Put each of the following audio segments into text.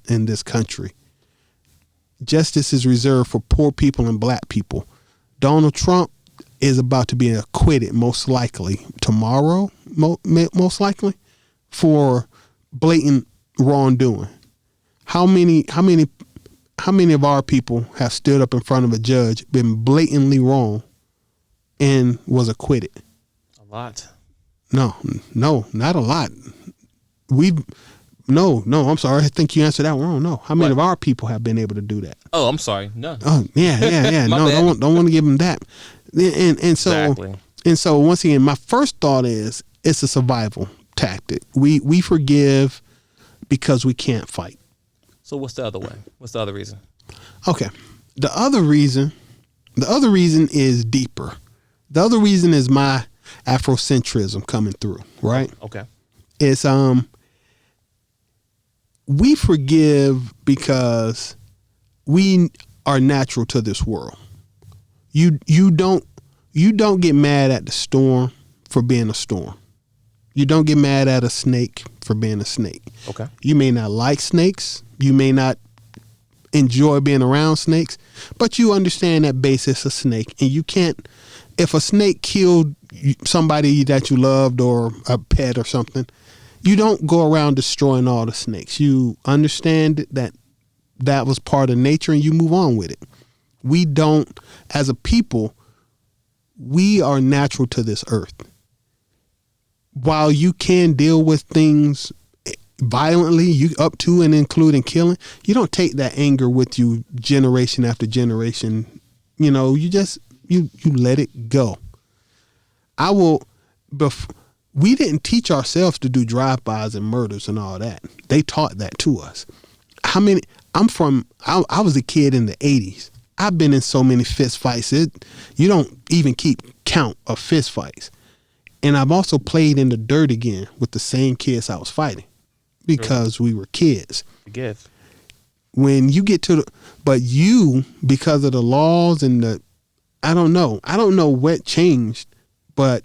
in this country. Justice is reserved for poor people and black people. Donald Trump is about to be acquitted most likely tomorrow, most likely, for blatant wrongdoing. How many of our people have stood up in front of a judge, been blatantly wrong, and was acquitted? A lot. No, not a lot. I'm sorry. I think you answered that wrong. No. How many of our people have been able to do that? Oh, I'm sorry. No. Oh, yeah. No, don't want to give them that. And so, exactly. And so once again, my first thought is it's a survival tactic. We forgive because we can't fight. So what's the other way? What's the other reason? Okay. The other reason is deeper. The other reason is my Afrocentrism coming through, right? Okay. It's we forgive because we are natural to this world. You don't get mad at the storm for being a storm. You don't get mad at a snake for being a snake. Okay. You may not like snakes. You may not enjoy being around snakes, but you understand that basis a snake, and you can't. If a snake killed somebody that you loved or a pet or something, you don't go around destroying all the snakes. You understand that was part of nature, and you move on with it. We don't, as a people, we are natural to this earth. While you can deal with things violently, you up to and including killing, you don't take that anger with you generation after generation. You know, you just you let it go. We didn't teach ourselves to do drive-bys and murders and all that. They taught that to us. I was a kid in the 80s. I've been in so many fist fights. You don't even keep count of fist fights. And I've also played in the dirt again with the same kids I was fighting because we were kids. Forgive. When you get to because of the laws and I don't know what changed, but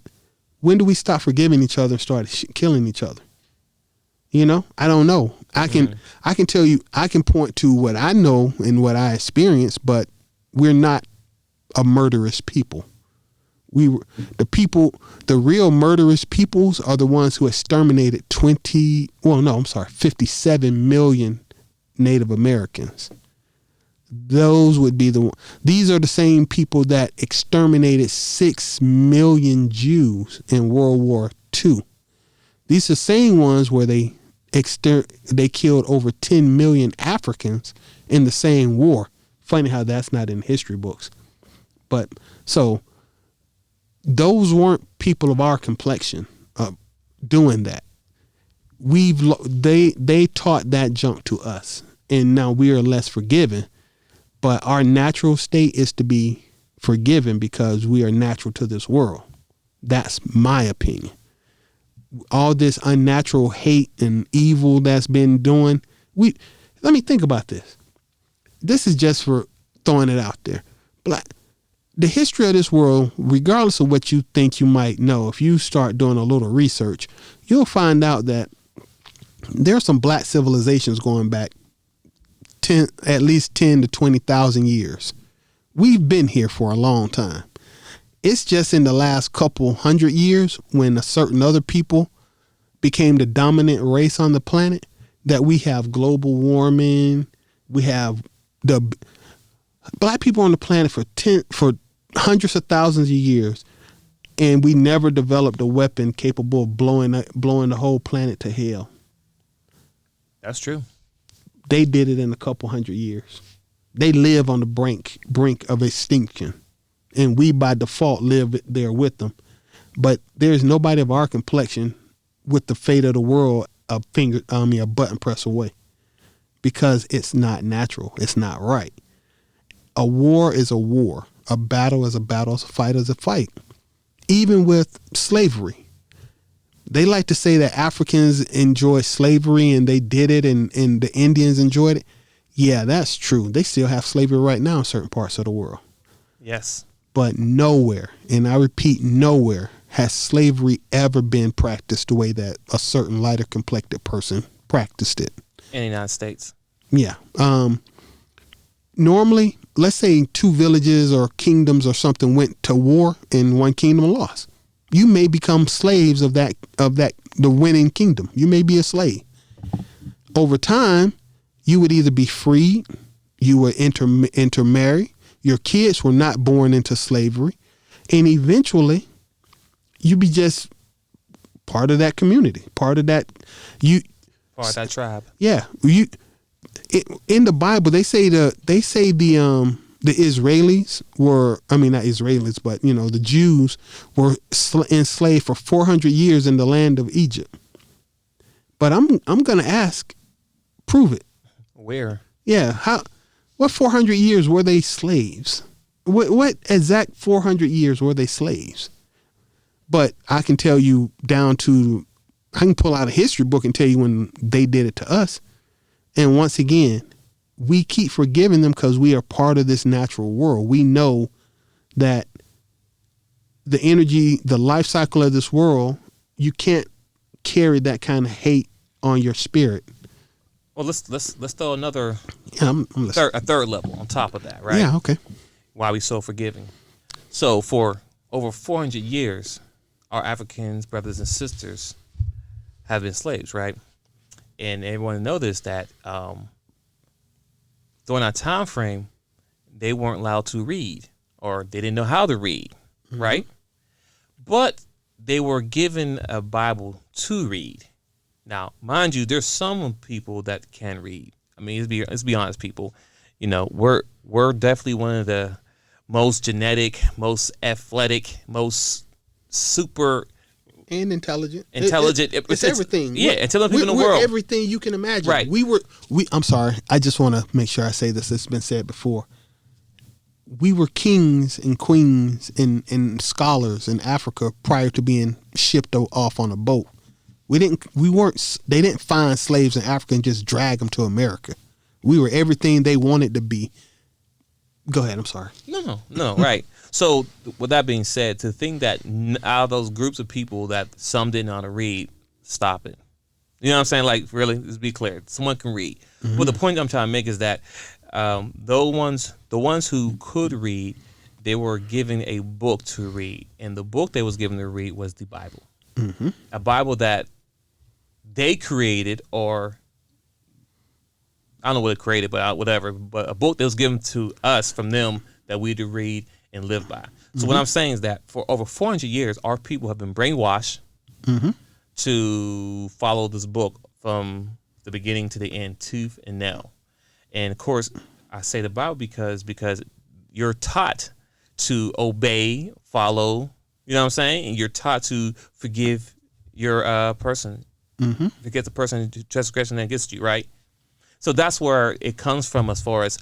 when do we stop forgiving each other and start killing each other? You know, I don't know. I can tell you, I can point to what I know and what I experienced, but we're not a murderous people. The real murderous peoples are the ones who exterminated 57 million Native Americans. Those would be these are the same people that exterminated 6 million Jews in World War II. These are the same ones where they killed over 10 million Africans in the same war. Funny how that's not in history books. But so those weren't people of our complexion doing that. They taught that junk to us, and now we are less forgiving. But our natural state is to be forgiven because we are natural to this world. That's my opinion. All this unnatural hate and evil that's been doing. Let me think about this. This is just for throwing it out there. But the history of this world, regardless of what you think you might know, if you start doing a little research, you'll find out that there are some black civilizations going back at least 10 to 20,000 years. We've been here for a long time. It's just in the last couple hundred years when a certain other people became the dominant race on the planet that we have global warming. We have the black people on the planet for hundreds of thousands of years, and we never developed a weapon capable of blowing the whole planet to hell. That's true. They did it in a couple hundred years. They live on the brink of extinction, and we by default live there with them. But there's nobody of our complexion with the fate of the world a button press away, because it's not natural. It's not right. A war is a war. A battle is a battle. A fight is a fight. Even with slavery. They like to say that Africans enjoy slavery and they did it and the Indians enjoyed it. Yeah, that's true. They still have slavery right now in certain parts of the world. Yes. But nowhere, and I repeat, nowhere has slavery ever been practiced the way that a certain lighter complected person practiced it. In the United States. Yeah. Normally, let's say two villages or kingdoms or something went to war and one kingdom lost. You may become slaves of the winning kingdom. You may be a slave. Over time, you would either be freed, you would intermarry, your kids were not born into slavery, and eventually you be just part of that community, part of that tribe. Yeah, in the Bible they say the Israelis were, I mean not Israelis, but the Jews were enslaved for 400 years in the land of Egypt. But I'm gonna ask, prove it. Where? Yeah, what 400 years were they slaves? What exact 400 years were they slaves? But I can tell you I can pull out a history book and tell you when they did it to us. And once again, we keep forgiving them because we are part of this natural world. We know that the energy, the life cycle of this world, you can't carry that kind of hate on your spirit. Well, let's throw another I'm a third level on top of that, right? Yeah, okay. Why we so forgiving? So for over 400 years, our Africans, brothers and sisters, have been slaves, right? And everyone noticed that during that time frame, they weren't allowed to read, or they didn't know how to read, right? But they were given a Bible to read. Now, mind you, there's some people that can read. I mean, let's be honest, people. We're definitely one of the most genetic, most athletic, most super and intelligent. It's everything. Yeah, intelligent people in the world. We're everything you can imagine. Right. I'm sorry. I just want to make sure I say this. It's been said before. We were kings and queens and scholars in Africa prior to being shipped off on a boat. They didn't find slaves in Africa and just drag them to America. We were everything they wanted to be. Go ahead. I'm sorry. No, right. So with that being said, to think that out of those groups of people that some didn't know how to read, stop it. You know what I'm saying? Like, really, let's be clear. Someone can read. Mm-hmm. Well, the point I'm trying to make is that the ones who could read, they were given a book to read. And the book they was given to read was the Bible. Mm-hmm. A Bible that they created, or I don't know what it created, but whatever. But a book that was given to us from them that we to read and live by. So what I'm saying is that for over 400 years, our people have been brainwashed to follow this book from the beginning to the end, tooth and nail. And of course, I say the Bible because you're taught to obey, follow. You know what I'm saying? And you're taught to forgive your person. Forget the person who transgression against you, right? So that's where it comes from, as far as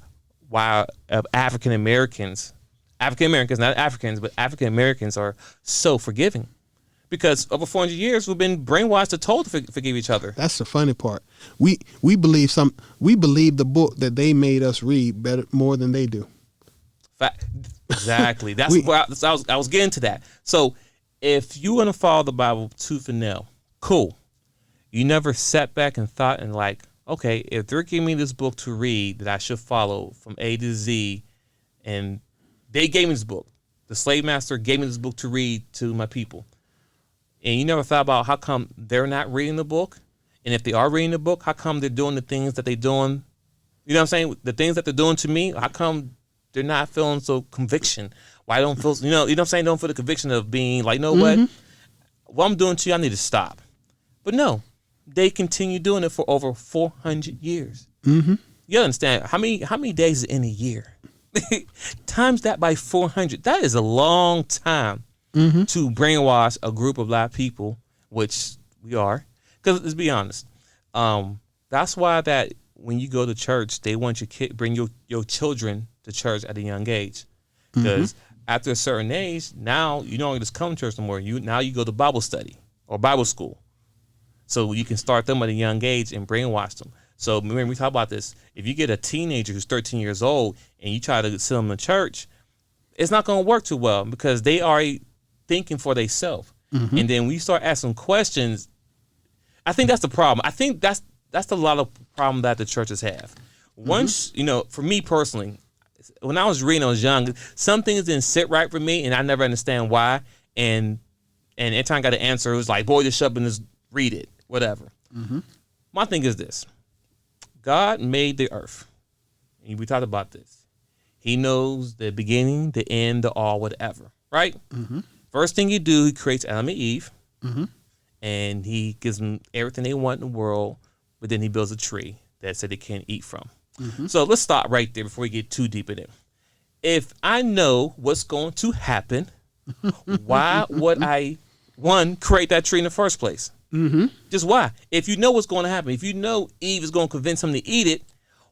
why African Americans, not Africans, but African Americans are so forgiving, because over 400 years we've been brainwashed and told to forgive each other. That's the funny part. We believe the book that they made us read more than they do. Exactly. That's I was getting to that. So if you want to follow the Bible tooth and nail, cool. You never sat back and thought and like, okay, if they're giving me this book to read that I should follow from A to Z, and they gave me this book, the slave master gave me this book to read to my people, and you never thought about how come they're not reading the book, and if they are reading the book, how come they're doing the things that they're doing? You know what I'm saying? The things that they're doing to me, how come they're not feeling so conviction? Why don't feel, you know what I'm saying? Don't feel the conviction of being like, what I'm doing to you, I need to stop. But no. They continue doing it for over 400 years. Mm-hmm. You understand how many days is in a year? Times that by 400. That is a long time to brainwash a group of black people, which we are. Because let's be honest, that's why that when you go to church, they want your bring your children to church at a young age. Because after a certain age, now you don't just come to church no more. Now you go to Bible study or Bible school. So you can start them at a young age and brainwash them. So remember, we talk about this. If you get a teenager who's 13 years old and you try to send them to church, it's not going to work too well because they are thinking for themselves. And then we start asking questions. I think that's the problem. I think that's a lot of problem that the churches have. Once, for me personally, when I was reading, I was young, some things didn't sit right for me, and I never understand why. And every time I got an answer, it was like, boy, just shut up and just read it, whatever. Mm-hmm. My thing is this. God made the earth. And we talked about this. He knows the beginning, the end, the all, whatever, right? Mm-hmm. First thing he do, he creates Adam and Eve, and he gives them everything they want in the world, but then he builds a tree that said they can't eat from. Mm-hmm. So let's stop right there before we get too deep in it. If I know what's going to happen, why would I, create that tree in the first place? Mm-hmm. Just why? If you know what's going to happen, if you know Eve is going to convince him to eat it,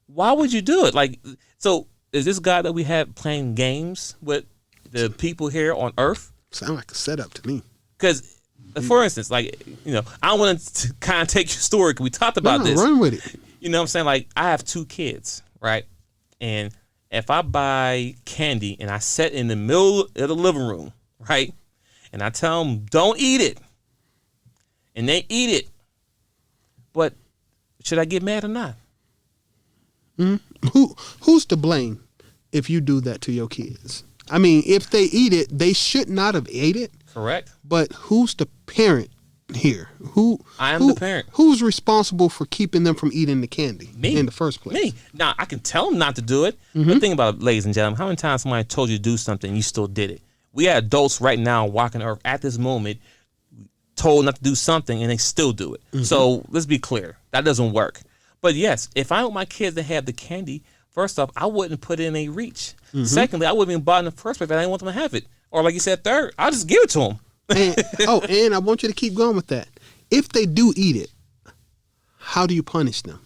why would you do it? Like, so is this God that we have playing games with the people here on Earth? Sound like a setup to me. Because, for instance, like, I want to kind of take your story because we talked about this. Run with it. You know what I'm saying? Like, I have 2 kids, right? And if I buy candy and I sit in the middle of the living room, right? And I tell them, don't eat it. And they eat it. But should I get mad or not? Mm-hmm. Who's to blame if you do that to your kids? I mean, if they eat it, they should not have ate it. Correct. But who's the parent here? I am the parent. Who's responsible for keeping them from eating the candy in the first place? Me. Now, I can tell them not to do it. Mm-hmm. But think about it, ladies and gentlemen. How many times somebody told you to do something and you still did it? We have adults right now walking Earth at this moment told not to do something and they still do it. Mm-hmm. So let's be clear. That doesn't work. But yes, if I want my kids to have the candy, first off, I wouldn't put it in their reach. Mm-hmm. Secondly, I wouldn't even buy it in the first place if I didn't want them to have it. Or like you said, third, I'll just give it to them. And I want you to keep going with that. If they do eat it, how do you punish them?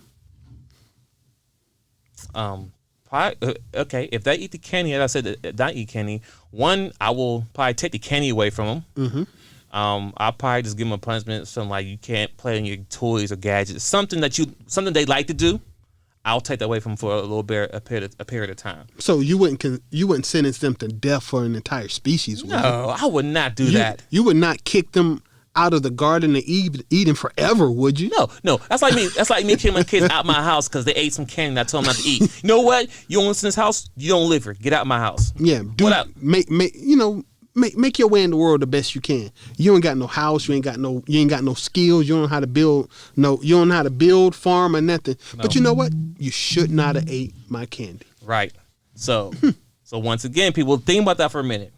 Okay, if they eat the candy, as I said, not eat candy, one, I will probably take the candy away from them. Mm-hmm. I'll probably just give them a punishment, something like you can't play on your toys or gadgets, something they like to do. I'll take that away from them for a little bit, a period of time. So you wouldn't sentence them to death for an entire species? Would No, I would not do that. You would not kick them out of the garden to eat them forever, would you? No. That's like me. That's like me kicking my kids out my house because they ate some candy and I told them not to eat. You know what? You don't listen to this house. You don't live here. Get out of my house. Yeah. Make your way in the world the best you can. You ain't got no house. You ain't got no skills. You don't know how to build. You don't know how to build, farm, or nothing. No. But you know what? You should not have ate my candy. Right. So, once again, people think about that for a minute.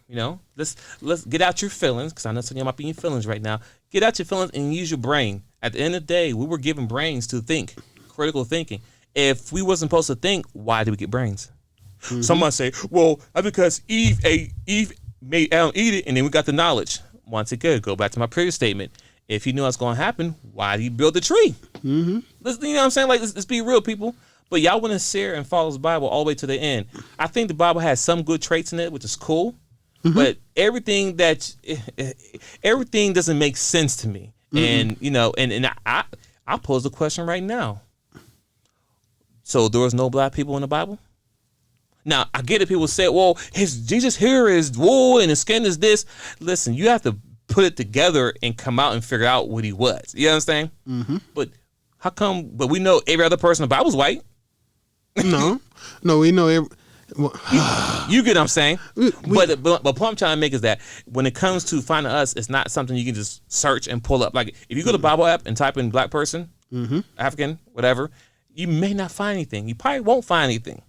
Let's get out your feelings because I know some of you might be in your feelings right now. Get out your feelings and use your brain. At the end of the day, we were given brains to think, critical thinking. If we wasn't supposed to think, why did we get brains? Mm-hmm. Someone say, well, that's because Eve made Adam eat it, and then we got the knowledge. Once again, go back to my previous statement. If he knew what's going to happen, why did he build the tree? Mm-hmm. You know what I'm saying? Like, let's be real, people. But y'all want to sit and follow the Bible all the way to the end. I think the Bible has some good traits in it, which is cool. Mm-hmm. But everything doesn't make sense to me. Mm-hmm. And I'll pose the question right now. So there was no black people in the Bible? Now, I get it. People say, well, Jesus here is wool and his skin is this. Listen, you have to put it together and come out and figure out what he was. You understand? Mm-hmm. But how come, but we know every other person in the Bible's white. No, we know every. You get what I'm saying? But point I'm trying to make is that when it comes to finding us, it's not something you can just search and pull up. Like if you go to the Bible app and type in black person, African, whatever, you may not find anything. You probably won't find anything.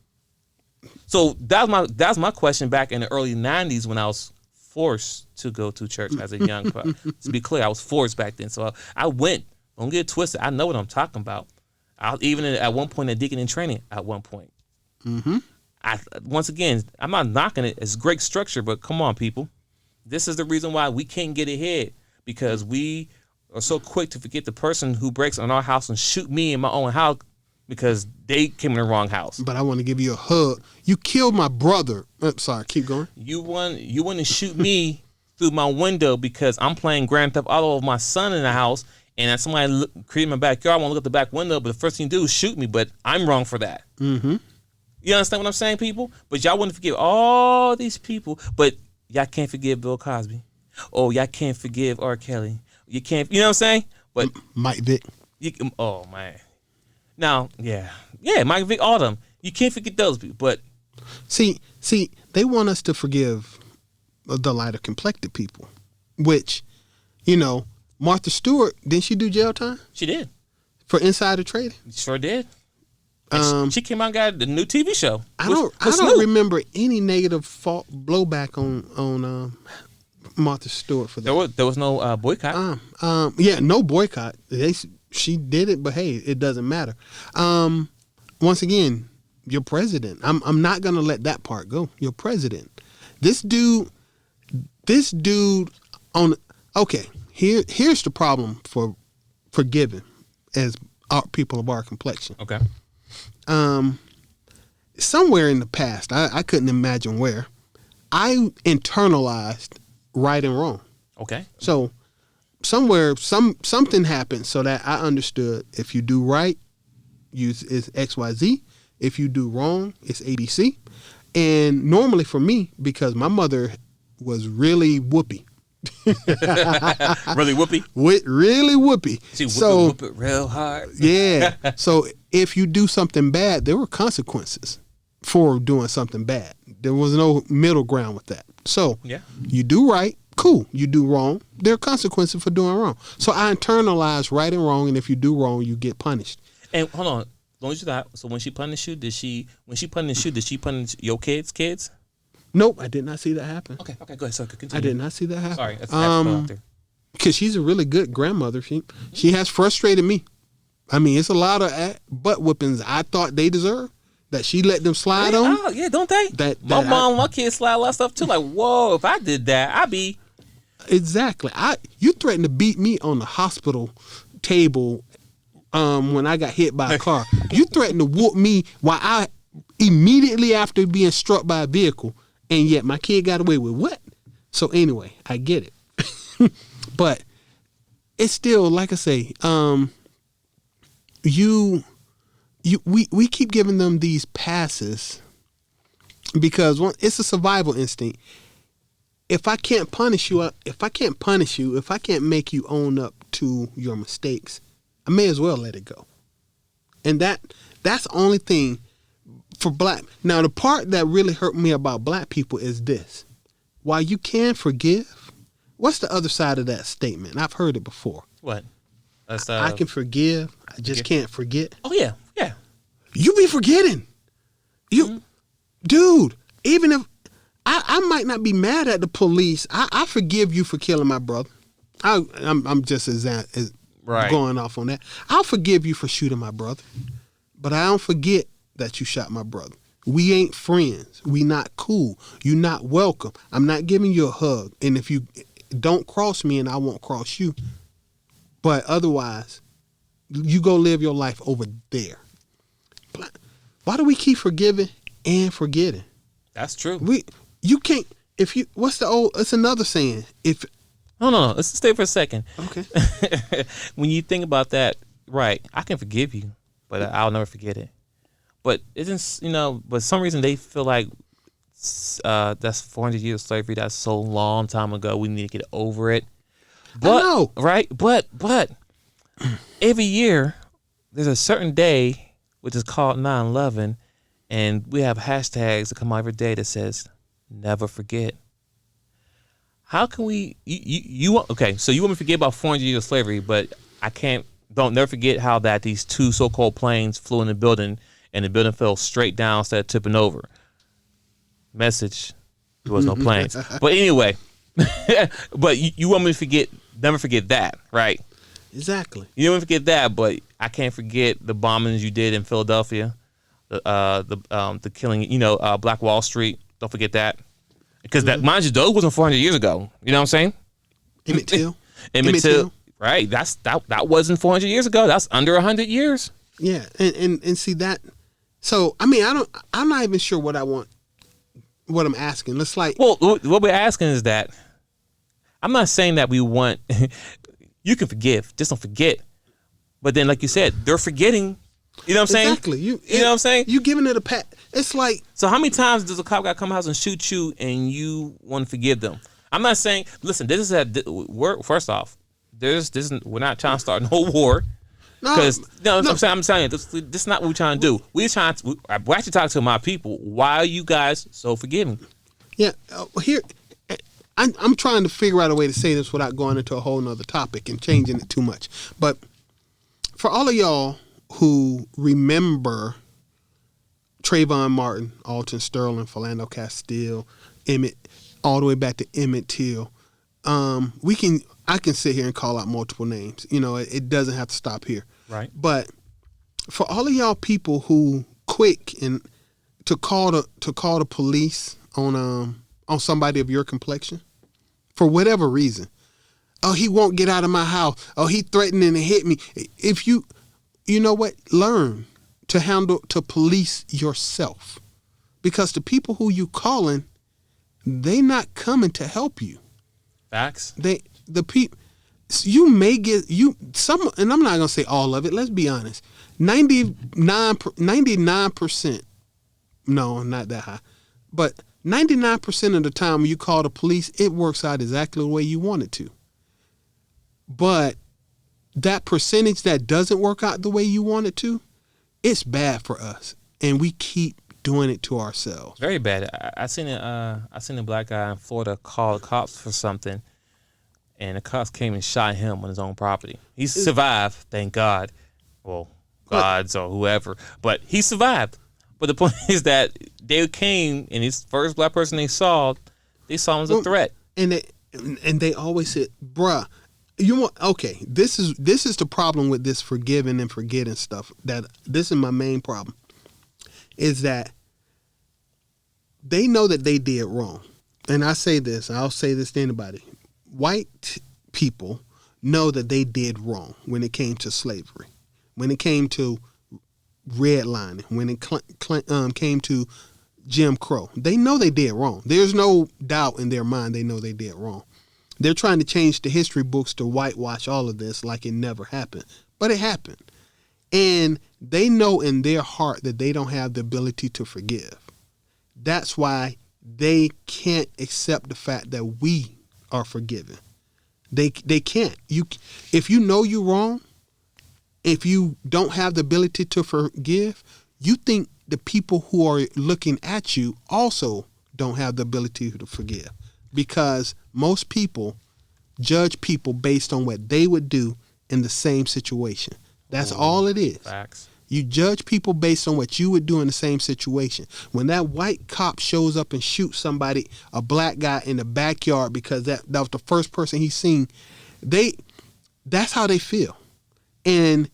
So that's my question back in the early 90s when I was forced to go to church as a young pup. To be clear, I was forced back then. So I went. Don't get it twisted. I know what I'm talking about. I was even at one point a deacon in training at one point. Mm-hmm. Once again, I'm not knocking it. It's great structure, but come on, people. This is the reason why we can't get ahead because we are so quick to forget the person who breaks on our house and shoot me in my own house because they came in the wrong house. But I want to give you a hug. You killed my brother. Sorry, keep going. You want to shoot me through my window because I'm playing Grand Theft Auto with my son in the house, and as somebody created my backyard, I want to look at the back window, but the first thing you do is shoot me, but I'm wrong for that. Mm-hmm. You understand what I'm saying, people? But y'all want to forgive all these people, but y'all can't forgive Bill Cosby. Oh, y'all can't forgive R. Kelly. You can't, you know what I'm saying? But Mike Vick. Oh, man. Now, yeah, Mike Vick, all of them. You can't forget those people, but see, they want us to forgive the lighter complected people, which, Martha Stewart, didn't she do jail time? She did. For insider trading? Sure did. She came out and got the new TV show. I don't remember any negative blowback on Martha Stewart for that. There was no boycott. No boycott. She did it, but hey, it doesn't matter. Once again, your president. I'm not gonna let that part go. Your president. This dude on. Okay, here's the problem for forgiving as our people of our complexion. Okay. Somewhere in the past, I couldn't imagine where, I internalized right and wrong. Okay. So somewhere, something happened so that I understood if you do right, it's XYZ. If you do wrong, it's ABC. And normally for me, because my mother was really whoopee. Really whoopee? Really whoopee. She whoop it real hard. Yeah. So if you do something bad, there were consequences for doing something bad. There was no middle ground with that. So you do right, cool. You do wrong, there are consequences for doing wrong. So I internalized right and wrong, and if you do wrong, you get punished. And hold on, long as you got, so when she punished you, did she punish your kids? Nope, I did not see that happen. Okay, go ahead. So continue. I did not see that happen. Sorry, that's because she's a really good grandmother. She has frustrated me. I mean, it's a lot of butt whippings I thought they deserved that she let them slide on. Oh yeah, don't they? My kids slide a lot of stuff too. Like, whoa, if I did that, I'd be exactly. You threatened to beat me on the hospital table when I got hit by a car. You threatened to whoop me while I immediately after being struck by a vehicle. And yet my kid got away with what? So anyway, I get it. But it's still, like I say, we keep giving them these passes because it's a survival instinct. If I can't punish you, if I can't make you own up to your mistakes, I may as well let it go. And that's the only thing. For black. Now, the part that really hurt me about black people is this. While you can forgive, what's the other side of that statement? I've heard it before. What? I can forgive. I just can't forget. Oh, yeah. Yeah. You be forgetting. Dude, even if I might not be mad at the police, I forgive you for killing my brother. I'm just as going off on that. I'll forgive you for shooting my brother, but I don't forget that you shot my brother. We ain't friends. We not cool. You not welcome. I'm not giving you a hug. And if you don't cross me and I won't cross you. But otherwise, you go live your life over there. Why do we keep forgiving and forgetting? That's true. You can't, it's another saying. No. Let's stay for a second. Okay. When you think about that, right, I can forgive you, but I'll never forget it. But but some reason they feel like that's 400 years of slavery. That's so long time ago. We need to get over it. But, I know. Right? But every year there's a certain day which is called 9/11, and we have hashtags that come out every day that says never forget. How can we? Okay? So you want me to forget about 400 years of slavery, but I can't. Don't never forget how that these two so-called planes flew in the building. And the building fell straight down instead of tipping over. Message: there was no planes. But anyway, but you want me to never forget that, right? Exactly. You don't want to forget that, but I can't forget the bombings you did in Philadelphia, the killing, Black Wall Street. Don't forget that, because that, mind you, those wasn't 400 years ago. You know what I'm saying? Emmett Till. Emmett Till. Right. That wasn't 400 years ago. That's under 100 years. Yeah, and see that. So, I mean, I'm not even sure what I want, what I'm asking. It's like... Well, what we're asking is that, I'm not saying that we want, you can forgive, just don't forget. But then, like you said, they're forgetting, you know what I'm saying? Exactly. You know what I'm saying? You giving it a pat. It's like... So how many times does a cop guy come to house and shoot you and you want to forgive them? I'm not saying, listen, this is first off, we're not trying to start no war. Because I'm saying this is not what we're trying to do. We're actually talking to my people. Why are you guys so forgiving? Yeah, I'm trying to figure out a way to say this without going into a whole nother topic and changing it too much. But for all of y'all who remember Trayvon Martin, Alton Sterling, Philando Castile, Emmett, all the way back to Emmett Till, I can sit here and call out multiple names. It doesn't have to stop here. Right. But for all of y'all people who quick and to call the police on somebody of your complexion, for whatever reason, oh, he won't get out of my house. Oh, he threatening to hit me. If you know what, learn to police yourself, because the people who you calling, they not coming to help you. Facts. The people, you may get some, and I'm not gonna say all of it. Let's be honest. 99%. No, not that high, but 99% of the time when you call the police, it works out exactly the way you want it to. But that percentage that doesn't work out the way you want it to, it's bad for us, and we keep doing it to ourselves. Very bad. I seen a black guy in Florida call the cops for something, and the cops came and shot him on his own property. He survived, thank God. Well, gods or whoever, but he survived. But the point is that they came, and his first black person they saw him as a threat. And they always said, bruh, this is the problem with this forgiving and forgetting stuff. That this is my main problem, is that they know that they did wrong. And I say this, I'll say this to anybody. White people know that they did wrong when it came to slavery, when it came to redlining, when it came to Jim Crow. They know they did wrong. There's no doubt in their mind they know they did wrong. They're trying to change the history books to whitewash all of this like it never happened. But it happened. And they know in their heart that they don't have the ability to forgive. That's why they can't accept the fact that we are forgiven. They can't. If you know you're wrong, if you don't have the ability to forgive, you think the people who are looking at you also don't have the ability to forgive, because most people judge people based on what they would do in the same situation. That's all it is. Facts. You judge people based on what you would do in the same situation. When that white cop shows up and shoots somebody, a black guy in the backyard, because that was the first person he seen, that's how they feel. And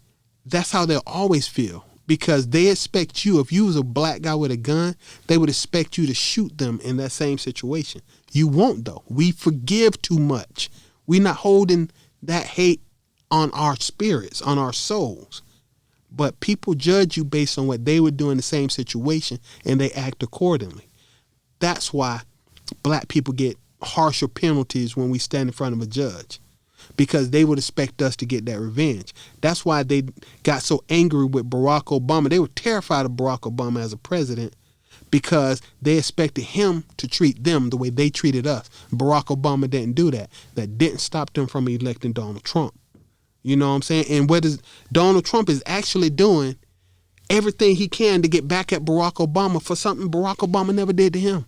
that's how they'll always feel, because they expect you, if you was a black guy with a gun, they would expect you to shoot them in that same situation. You won't, though. We forgive too much. We're not holding that hate on our spirits, on our souls. But people judge you based on what they would do in the same situation, and they act accordingly. That's why black people get harsher penalties when we stand in front of a judge, because they would expect us to get that revenge. That's why they got so angry with Barack Obama. They were terrified of Barack Obama as a president, because they expected him to treat them the way they treated us. Barack Obama didn't do that. That didn't stop them from electing Donald Trump. You know what I'm saying? And Donald Trump is actually doing everything he can to get back at Barack Obama for something Barack Obama never did to him.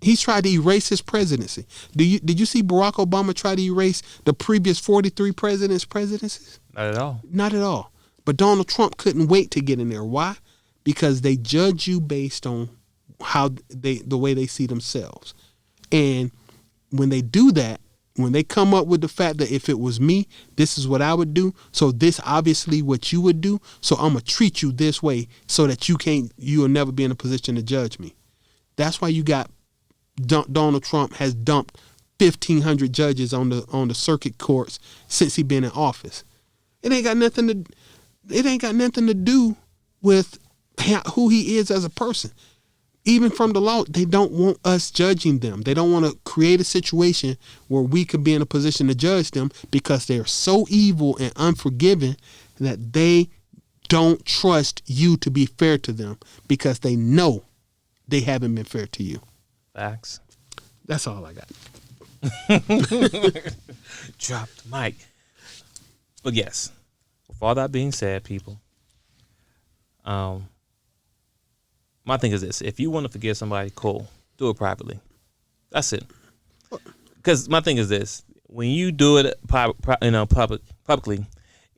He's tried to erase his presidency. Did you see Barack Obama try to erase the previous 43 presidents' presidencies? Not at all. Not at all. But Donald Trump couldn't wait to get in there. Why? Because they judge you based on the way they see themselves. And when they do that, when they come up with the fact that if it was me, this is what I would do, so this obviously what you would do, so I'm going to treat you this way so that you'll never be in a position to judge me. That's why you got Donald Trump has dumped 1,500 judges on the circuit courts since he been in office. It ain't got nothing to do with who he is as a person. Even from the law, they don't want us judging them. They don't want to create a situation where we could be in a position to judge them, because they're so evil and unforgiving that they don't trust you to be fair to them, because they know they haven't been fair to you. Facts. That's all I got. Drop the mic. But yes, with all that being said, people, my thing is this: if you want to forgive somebody, cool, do it privately. That's it. Because my thing is this: when you do it, publicly,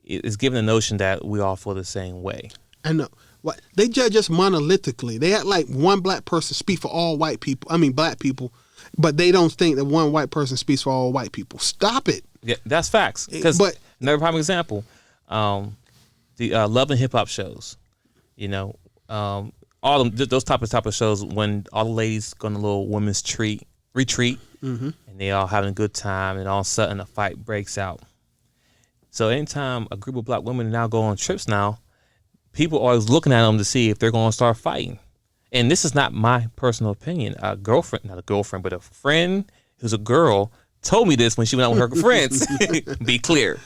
it's given the notion that we all feel the same way. I know. What they judge us monolithically. They act like one black person speaks for all white people. I mean, black people, but they don't think that one white person speaks for all white people. Stop it. Yeah, that's facts. Because another prime example, the Love and Hip Hop shows. You know, all those type of shows when all the ladies go on a little women's retreat, and they all having a good time, and all of a sudden a fight breaks out. So anytime a group of black women now go on trips now, people are always looking at them to see if they're going to start fighting. And this is not my personal opinion. Not a girlfriend, but a friend who's a girl told me this when she went out with her friends. Be clear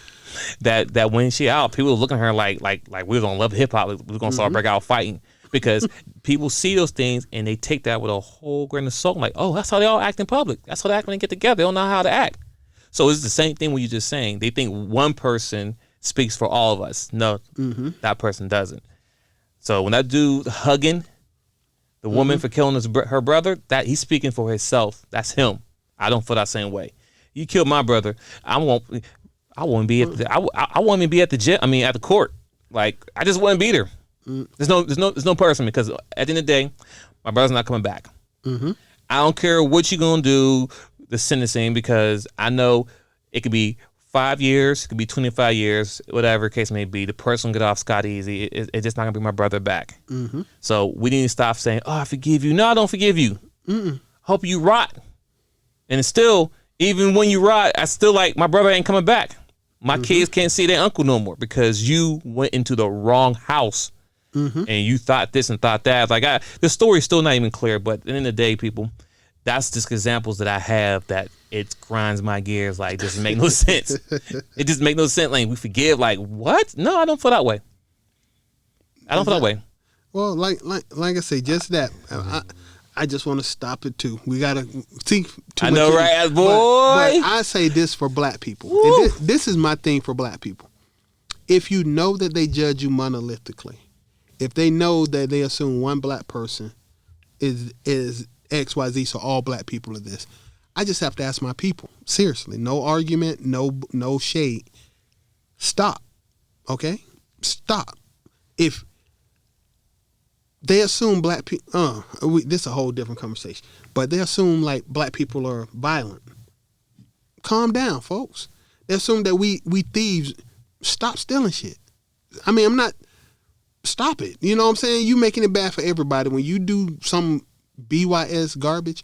that when she out, people are looking at her like we're gonna love hip hop. We're gonna start break out fighting because people see those things and they take that with a whole grain of salt. Like, oh, that's how they all act in public. That's how they act when they get together. They don't know how to act. So it's the same thing when you're just saying. They think one person speaks for all of us. No, that person doesn't. So when that dude hugging the woman for killing her brother, that he's speaking for himself. That's him. I don't feel that same way. You killed my brother. I won't be at I won't even be at the gym. I mean, at the court. Like, I just wouldn't be there. There's no person, because at the end of the day, my brother's not coming back. I don't care what you're gonna do, the sentencing, because I know it could be 5 years, it could be 25 years, whatever case may be. The person will get off scot easy. It's just not gonna bring my brother back. So we need to stop saying, "Oh, I forgive you." No, I don't forgive you. Hope you rot. And it's still, even when you rot, I still like, my brother ain't coming back. My kids can't see their uncle no more because you went into the wrong house and you thought this and thought that. Like, the story's still not even clear, but at the end of the day, people, that's just examples that I have that it grinds my gears. Like, it doesn't make no sense. It just make no sense. Like, we forgive. Like, what? No, I don't feel that way. I don't feel that way. Well, like I say, just that. I just want to stop it too. We gotta see. I know, right, boy. But I say this for black people. And this is my thing for black people. If you know that they judge you monolithically, if they know that they assume one black person is XYZ, so all black people are this, I just have to ask my people. Seriously, no argument, no shade. Stop. Okay? Stop. If they assume black people, this is a whole different conversation, but they assume like black people are violent. Calm down, folks. They assume that we thieves. Stop stealing shit. I mean, stop it. You know what I'm saying? You making it bad for everybody when you do some BYS garbage.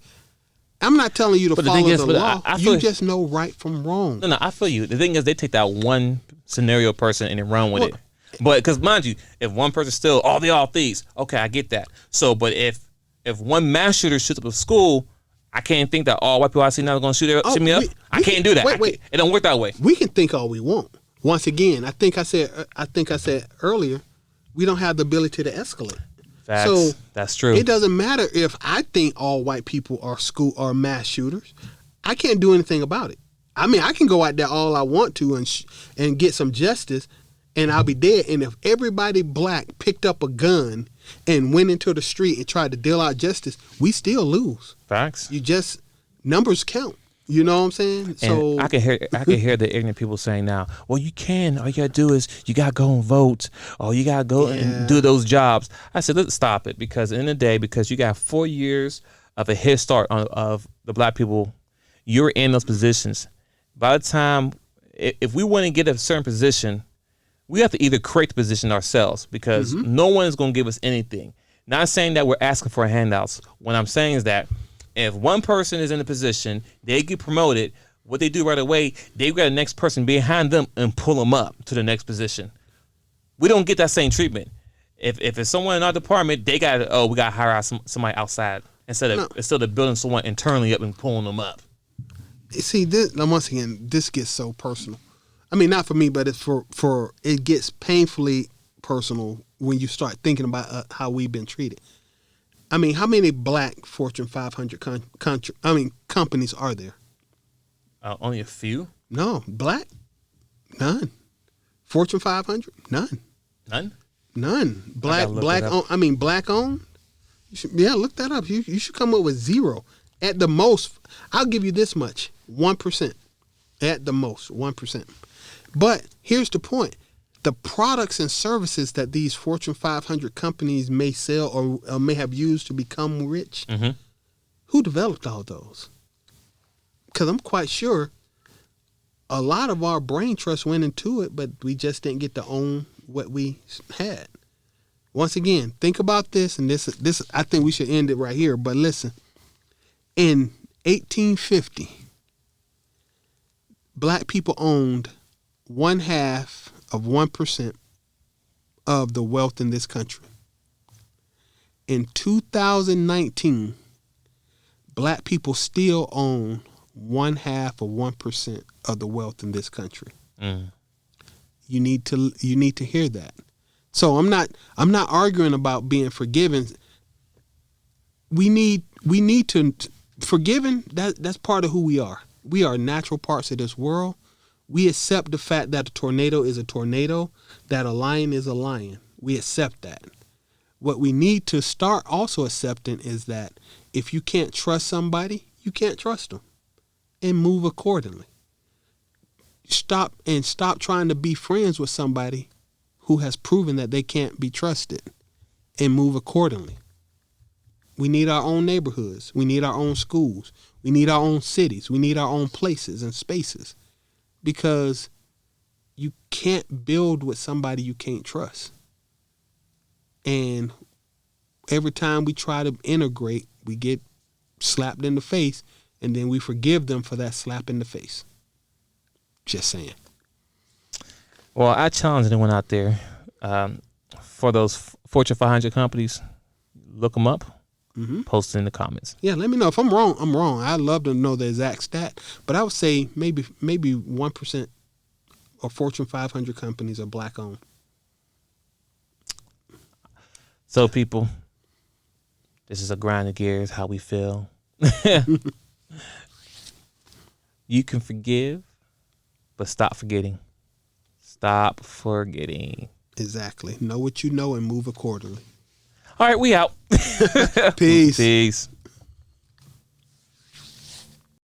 I'm not telling you to follow the law. You just know right from wrong. No, I feel you. The thing is, they take that one scenario person and they run with it. But because, mind you, if one person still, they all thieves. Okay, I get that. So, but if one mass shooter shoots up a school, I can't think that all white people I see now are going to shoot me up. I can't do that. Wait. It don't work that way. We can think all we want. Once again, I think I said earlier, we don't have the ability to escalate. Facts. So that's true. It doesn't matter if I think all white people are mass shooters. I can't do anything about it. I mean, I can go out there all I want to and get some justice, and I'll be dead. And if everybody black picked up a gun and went into the street and tried to deal out justice, we still lose. Facts. Numbers count. You know what I'm saying? And so I can hear the ignorant people saying now, well, you can. All you gotta do is you gotta go and vote. Or you gotta go and do those jobs. I said, let's stop it, because in the day, because you got 4 years of a head start of the black people, you're in those positions. By the time, if we want to get a certain position, we have to either create the position ourselves, because no one is going to give us anything. Not saying that we're asking for handouts. What I'm saying is that if one person is in a position, they get promoted, what they do right away, they got the next person behind them and pull them up to the next position. We don't get that same treatment. If it's someone in our department, they got we got to hire out somebody outside instead of building someone internally up and pulling them up. See, once again, this gets so personal. I mean, not for me, but it's for it gets painfully personal when you start thinking about how we've been treated. I mean, how many black Fortune 500 companies are there? Only a few. No, black, none. Fortune 500? None. None? Black owned. Look that up. You should come up with zero. At the most, I'll give you this much. 1%. At the most, 1%. But here's the point. The products and services that these Fortune 500 companies may sell or may have used to become rich, who developed all those? Because I'm quite sure a lot of our brain trust went into it, but we just didn't get to own what we had. Once again, think about this, and this I think we should end it right here. But listen, in 1850, black people owned 0.5% of the wealth in this country. In 2019, black people still own 0.5% of the wealth in this country. You need to hear that. So I'm not arguing about being forgiven. We need to forgiven. That's part of who we are. We are natural parts of this world. We accept the fact that a tornado is a tornado, that a lion is a lion. We accept that. What we need to start also accepting is that if you can't trust somebody, you can't trust them, and move accordingly. Stop trying to be friends with somebody who has proven that they can't be trusted, and move accordingly. We need our own neighborhoods. We need our own schools. We need our own cities. We need our own places and spaces, because you can't build with somebody you can't trust. And every time we try to integrate, we get slapped in the face, and then we forgive them for that slap in the face. Just saying. Well, I challenge anyone out there for those Fortune 500 companies, look them up, post it in the comments. Yeah, let me know. If I'm wrong, I'm wrong. I'd love to know the exact stat, but I would say maybe 1% of Fortune 500 companies are black owned. So, people, this is a grind of gears, how we feel. You can forgive, but stop forgetting. Stop forgetting. Exactly. Know what you know and move accordingly. All right, we out. Peace. Peace.